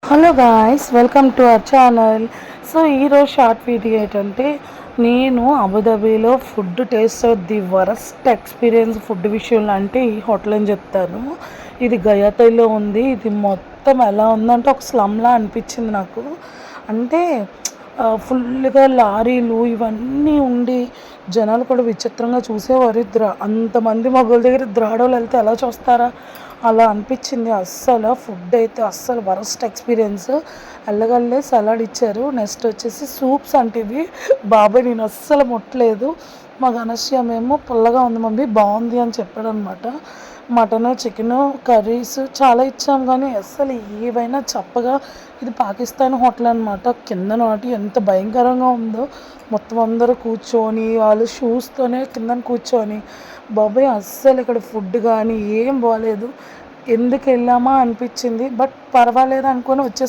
Hello guys, welcome to our channel. So ఈరోజు short video ఏంటంటే, నేను అబుదాబీలో food taste the worst experience food విషయంలో అంటే ఈ హోటల్ అని చెప్తాను. ఇది గయాతైలో ఉంది. ఇది మొత్తం ఎలా ఉందంటే ఒక స్లమ్లా అనిపించింది నాకు. అంటే ఫుల్గా లారీలు ఇవన్నీ ఉండి జనాలు కూడా విచిత్రంగా చూసేవారు. అంతమంది మగవాళ్ళ దగ్గర ద్రాడోలు వెళ్తే ఎలా చూస్తారా అలా అనిపించింది. అస్సలు ఫుడ్ అయితే అస్సలు వరస్ట్ ఎక్స్పీరియన్స్. వెళ్ళగల్లే సలాడ్ ఇచ్చారు. నెక్స్ట్ వచ్చేసి సూప్స్ అంటే ఇవి బాబాయ్ నేను అస్సలు ముట్టలేదు. మా ఘనశ్యామ్ ఏమో పుల్లగా ఉంది మమ్మీ బాగుంది అని చెప్పాడు అనమాట. మటను చికెను కర్రీస్ చాలా ఇచ్చాం కానీ అస్సలు ఏవైనా చప్పగా. ఇది పాకిస్తాన్ హోటల్ అనమాట. కింద నాటి ఎంత భయంకరంగా ఉందో. మొత్తం అందరూ కూర్చొని వాళ్ళు షూస్తోనే కింద కూర్చొని బాబాయ్ అస్సలు ఇక్కడ ఫుడ్ కానీ ఏం బాగాలేదు. ఎందుకు వెళ్ళామా అనిపించింది. బట్ పర్వాలేదు అనుకొని వచ్చేసి